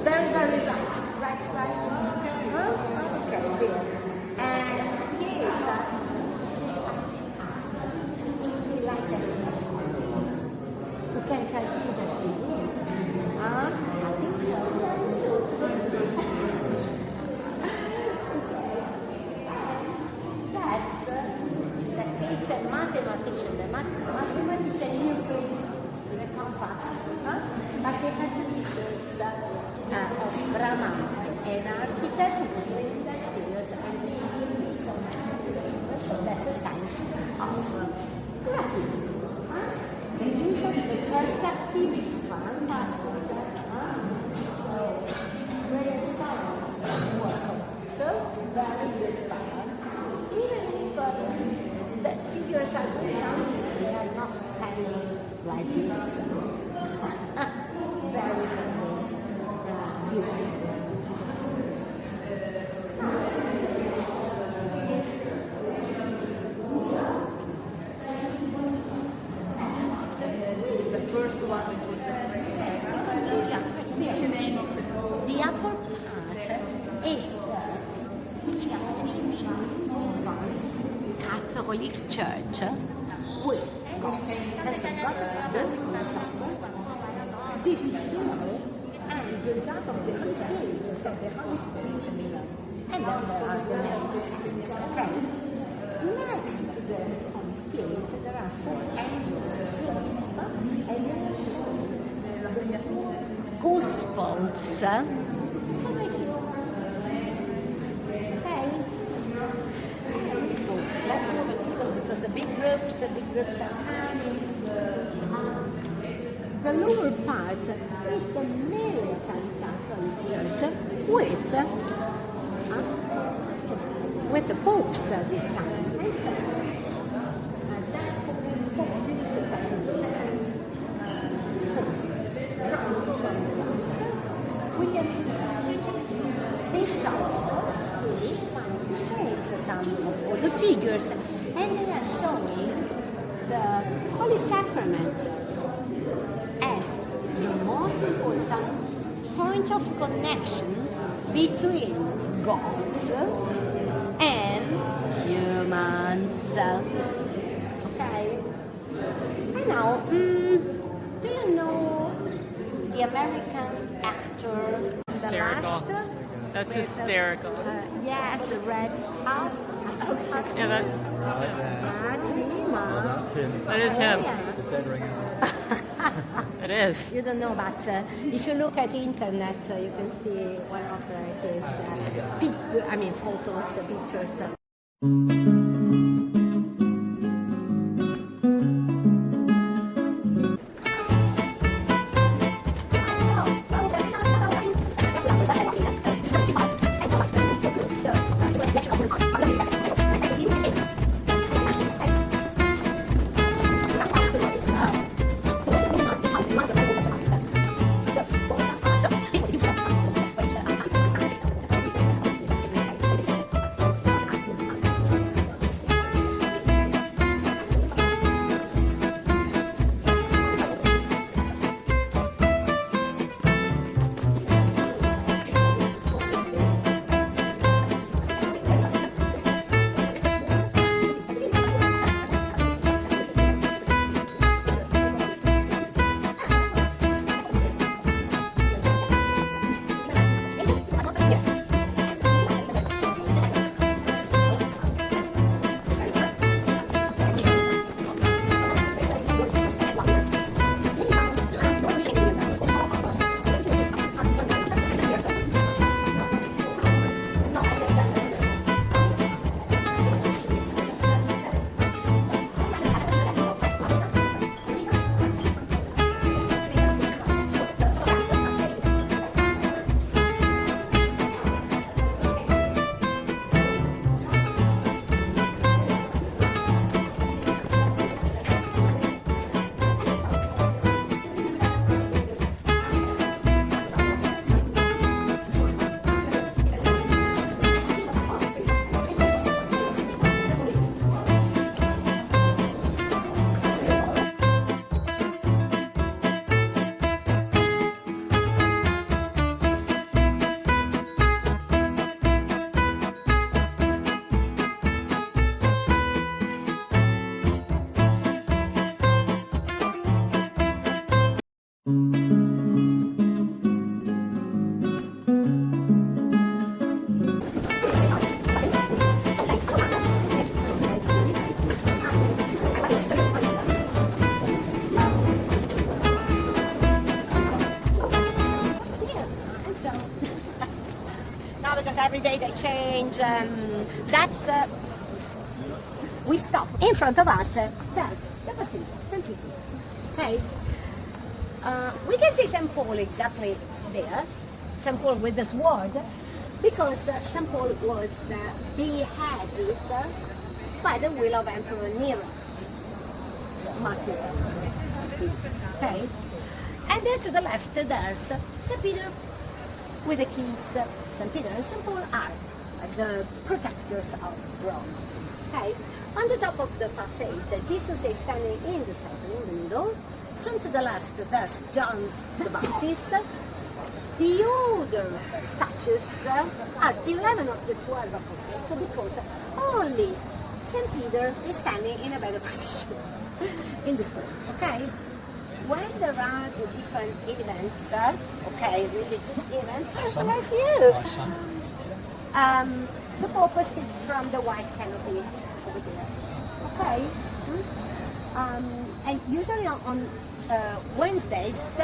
Very right. Right. Okay, there. And he is asking us if we like that fresco. We can tell you that we do. I think so. That is a mathematician. The mathematician Newton with a compass. But he has the features of Brahma, an architect who was living in that period, and he used some mathematics. So that's a sign of gratitude. The use of the perspective is fantastic. So, Renaissance work. So, very good balance. Even if the figures are good, they are not standing like this. Catholic Church with God's Godfather on the top, Jesus below, and the top of the Holy Spirit, so the Holy Spirit below. And then there are the main saints, okay? Next to the Holy Spirit, there are 4 angels, and they are showing the Gospels. Okay. Let's move a little because the big groups are coming. The lower part is the American Catholic Church with the popes this time. That's Pope Jesus II. We can some of the figures, and they are showing the Holy Sacrament as the most important point of connection between gods and humans. Okay? And now, do you know the American actor on the Hysterical. left? That's With hysterical. Yes, the red hat. Yeah, That's him. That's him. that is him. The dead ringer. It is. You don't know, but if you look at the internet, you can see one of his photos, pictures. Every day they change. That's we stop in front of us. There's the Basilica, St. Peter. Okay, we can see St. Paul exactly there. St. Paul with the sword, because St. Paul was beheaded by the will of Emperor Nero. Martyr. Okay, and there to the left there's St. Peter with the keys. St. Peter and St. Paul are the protectors of Rome. Okay, on the top of the facade, Jesus is standing in the center, in the middle. Soon to the left, there's John the Baptist. The other statues are 11 of the 12 apostles, because only St. Peter is standing in a better position in the square, okay? When there are the different events, okay, religious events, bless you. The Pope speaks from the white canopy over there, okay? And usually on Wednesdays,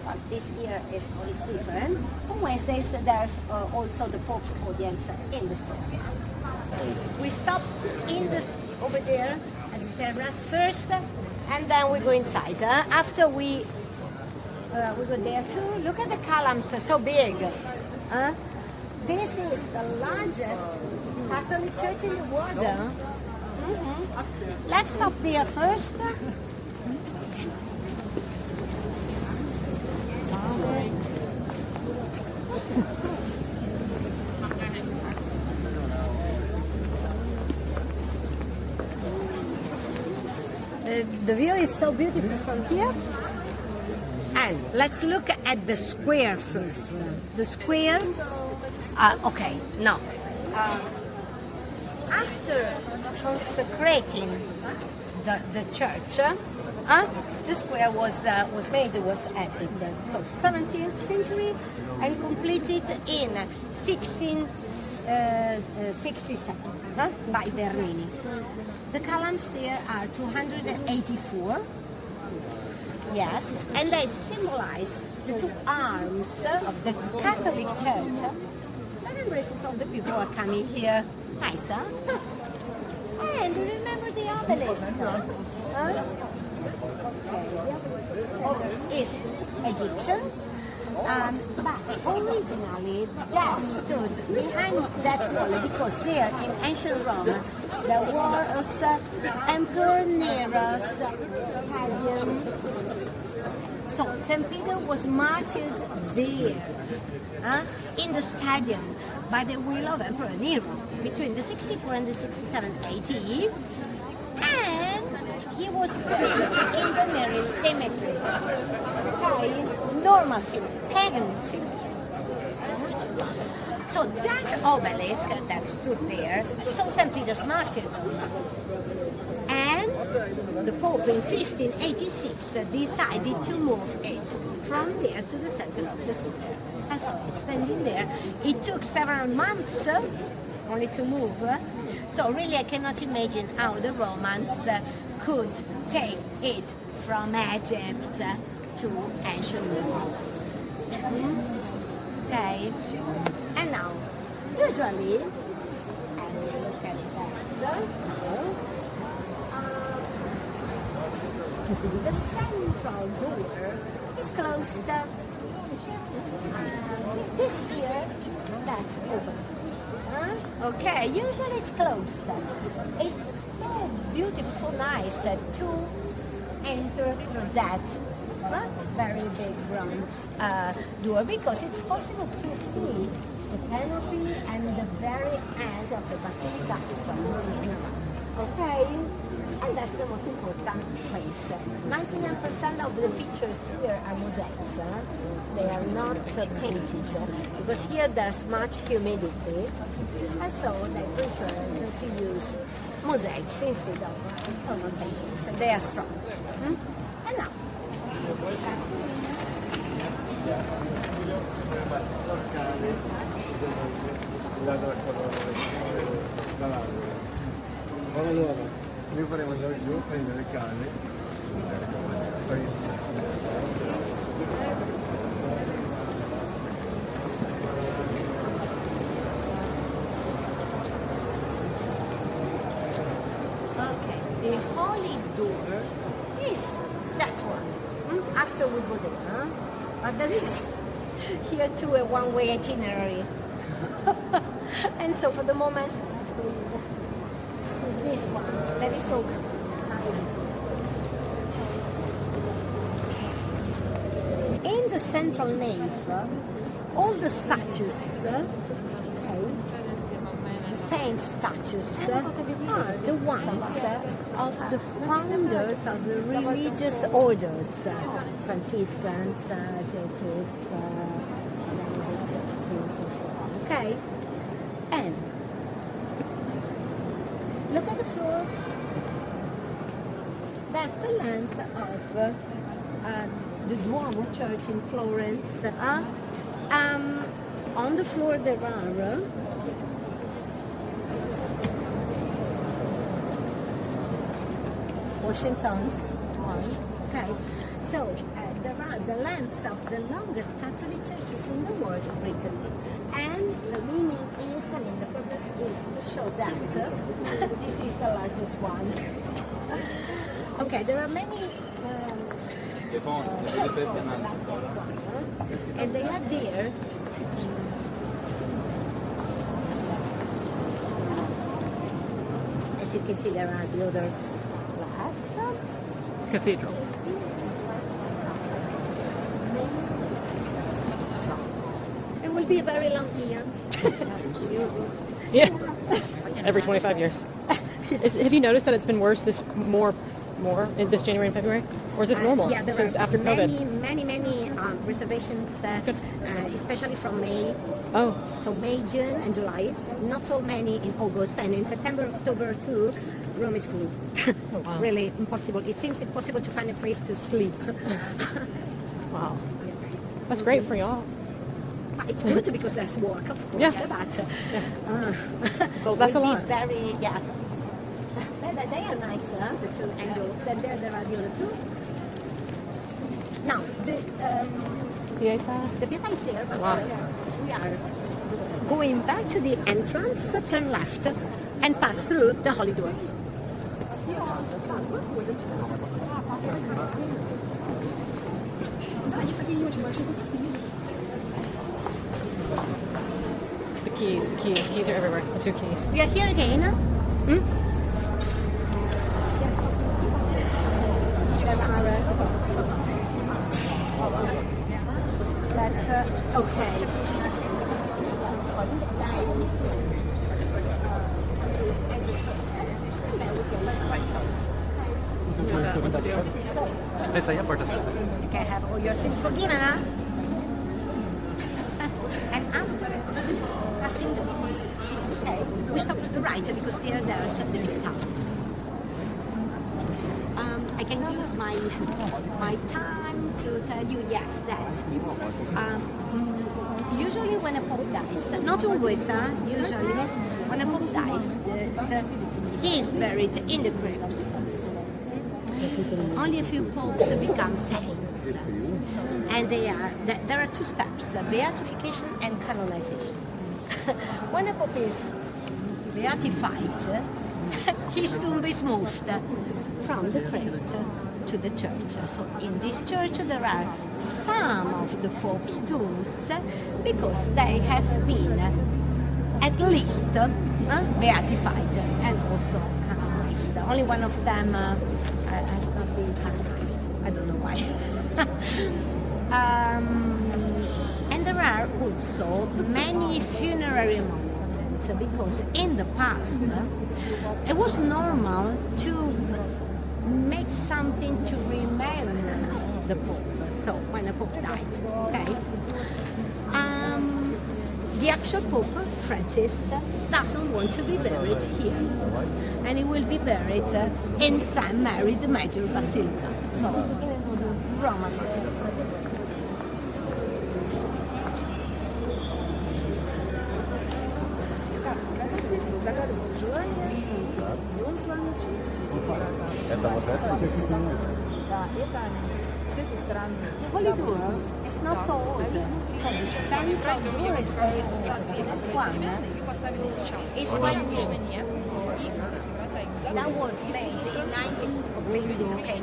but this year it is different. On Wednesdays there's also the Pope's audience in the square. We stop in the over there at the terrace first, and then we go inside. After we go there too. Look at the columns, so big. This is the largest Catholic church in the world. Let's stop there first. The view is so beautiful from here. And let's look at the square first. The square, okay, no. After consecrating the church, the square was added. So 17th century and completed in 1667 by Bernini. The columns there are 284. Yes, and they symbolize the two arms of the Catholic Church. The embraces of the people who are coming here. Nice, huh? And remember the obelisk. Okay, the obelisk is Egyptian. But originally that stood behind that wall because there in ancient Rome there was Emperor Nero's stadium. So St. Peter was martyred there in the stadium by the will of Emperor Nero between the 64 and the 67 AD, and he was buried in the nearest cemetery. Okay, normal cemetery, pagan cemetery. So that obelisk that stood there saw St. Peter's martyrdom. And the Pope in 1586 decided to move it from there to the center of the square. And so it's standing there. It took several months only to move. So really I cannot imagine how the Romans could take it from Egypt to ancient Rome. Okay, and now, usually, I will look at that. The central door is closed. This here, that's open. Okay, usually it's closed. It's so beautiful, so nice to enter that very big bronze door because it's possible to see the canopy and the very end of the Basilica from here. Okay, and that's the most important place. 99% of the pictures here are mosaics. They are not painted because here there's much humidity, and so they prefer to use mosaics instead of normal paintings. They are strong. And now. Allora, io farei andare giù, prendere il cane. Okay, the holy door is that one. After we go there, but there is here too a one-way itinerary. And so for the moment, this one that is so in the central nave, all the statues, saint statues, are the ones of the founders of the religious orders, Franciscans, Jesuits, okay? And look at the floor. That's the length of the Duomo Church in Florence. On the floor there are Washington's one. Okay, so there are the lengths of the longest Catholic churches in the world of Britain, and the meaning is, I mean, the purpose is to show that this is the largest one. Okay, there are many. And they are there. As you can see, there are the other glass. Cathedrals. It will be a very long year. Yeah. Every 25 years. Have you noticed that it's been worse more in this January and February? Or is this normal Yeah, there since are after COVID? many reservations, especially from May. Oh, So May, June, and July. Not so many in August, and in September, October too. Rome is full. Oh, wow. Really impossible. It seems impossible to find a place to sleep. wow. That's great for y'all. It's good because there's work, of course. Yes. But So that's a will lot. be very, yes. They are nice, the two angles. And there are the other two. Now, Pieta. the Pieta is there, but Wow. we are going back to the entrance, turn left, and pass through the Holy Door. The keys are everywhere. The two keys. We are here again. There are, okay. Essa aí é a porta certa. You can have all your sins forgiven, huh? And after passing the okay, we stop to the right because there's the Pieta. I can use my time to tell you, yes, that usually when a pope dies, not always, usually when a pope dies, he is buried in the crypts. Only a few popes become saints, and there are two steps: beatification and canonization. When a pope is beatified, his tomb is moved from the crypt to the church. So in this church there are some of the Pope's tombs because they have been at least beatified and also canonized. Only one of them has not been canonized. I don't know why. And there are also many funerary monuments because in the past it was normal to make something to remember the Pope. So when a Pope died, okay. The actual Pope, Francis, doesn't want to be buried here, and he will be buried in St. Mary the Major Basilica, so in Roman Basilica. Это вот это? Holy Door is not so old. So the central door is very old. That one is when that was made in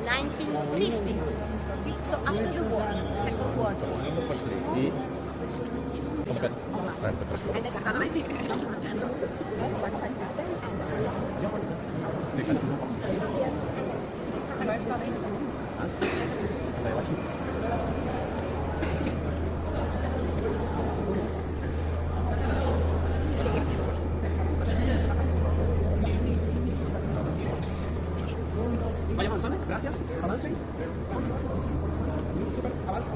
1950. So after the war, the Second World War. And Vaya avanzando, gracias. Avancen. Super, avancen.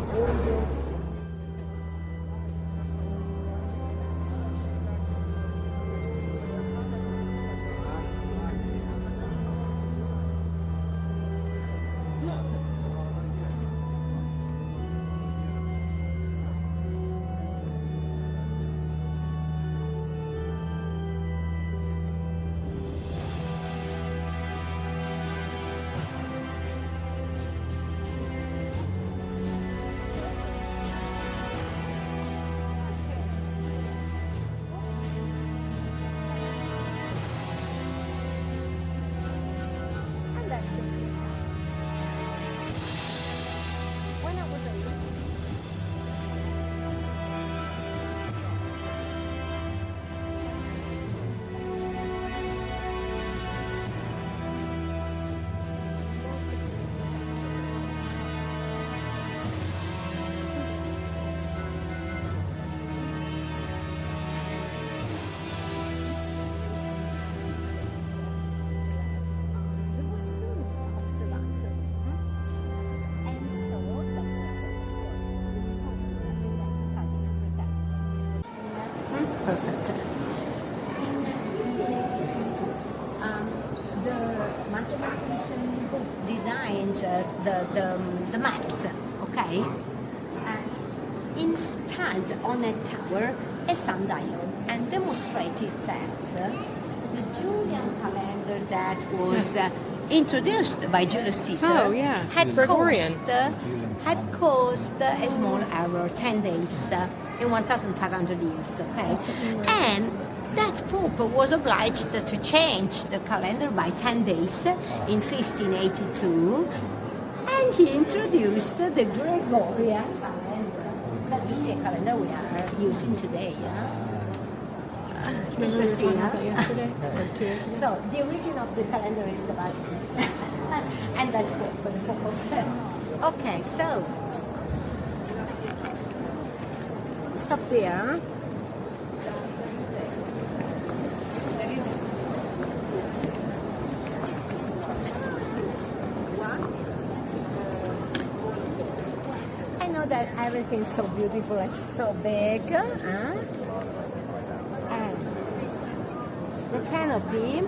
perfect. The mathematician who designed the maps, okay, installed on a tower a sundial and demonstrated that the Julian calendar that was introduced by Julius Caesar Oh, yeah. had Gregorian. caused a small error, 10 days in 1,500 years, okay? And that Pope was obliged to change the calendar by 10 days in 1582, and he introduced the Gregorian calendar. That is the calendar we are using today. Interesting, huh? Yesterday or 2 years ago? So the origin of the calendar is the Vatican, and that's good for the Pope. Okay, so stop there. I know that everything is so beautiful and so big. And the canopy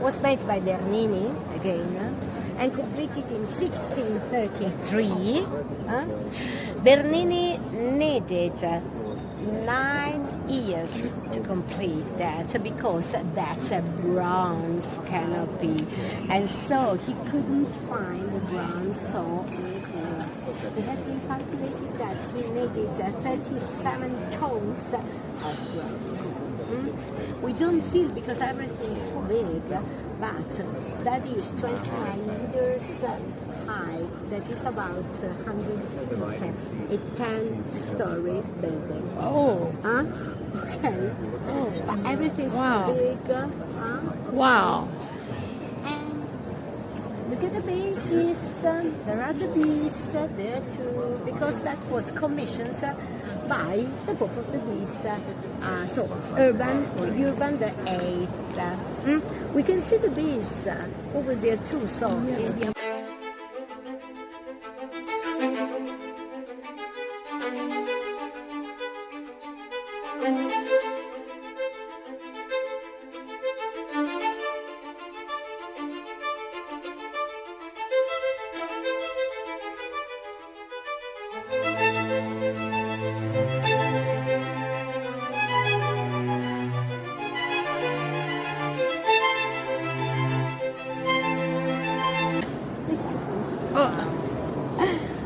was made by Bernini again and completed in 1633. Bernini needed 9 years to complete that because that's a bronze canopy, and so he couldn't find the bronze so easily. It has been calculated that he needed 37 tons of bronze. We don't feel because everything is so big, but that is 29 meters high. That is about 100 feet. A 10-story building. Oh, Okay. oh, But everything's Wow. so big. wow. And look at the bases. There are the bees there too, because that was commissioned by the Pope of the Bees. So Urban the 8th. We can see the bees over there too. So in the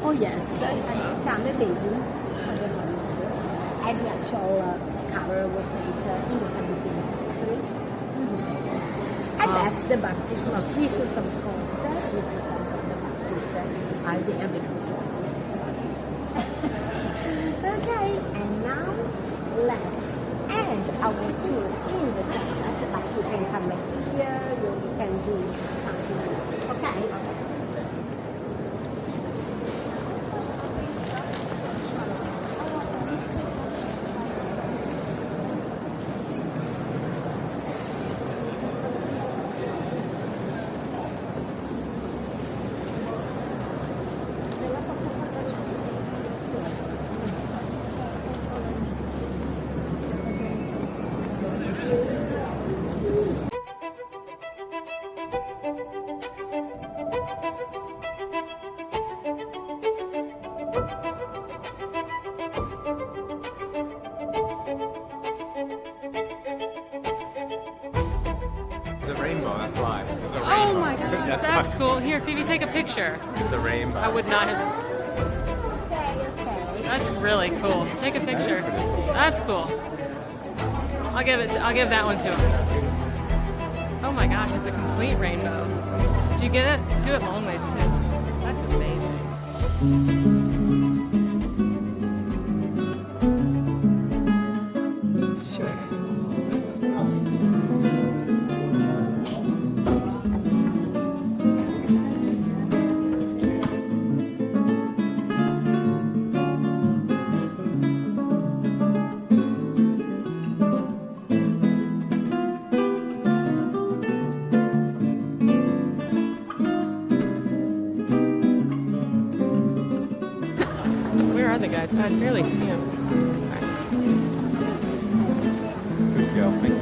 Oh yes, it has become amazing. And the actual cover was made in the 17th century. And that's the baptism of Jesus, of course. Jesus and the Baptist are there because this is the baptism. Okay, and now let's end our tours in the Texas. But you can come back here, you can do something else. Okay? It's a rainbow, that's why. It's a Oh rainbow. my God, That's that's why. cool. Here, Phoebe, take a picture. It's a rainbow. I would not have. Okay. That's really cool. Take a picture. That's cool. I'll give that one to him. Oh my gosh, it's a complete rainbow. Did you get it? Do it long ways too. That's amazing. Sure. Where are the guys? I barely see them. go. Thank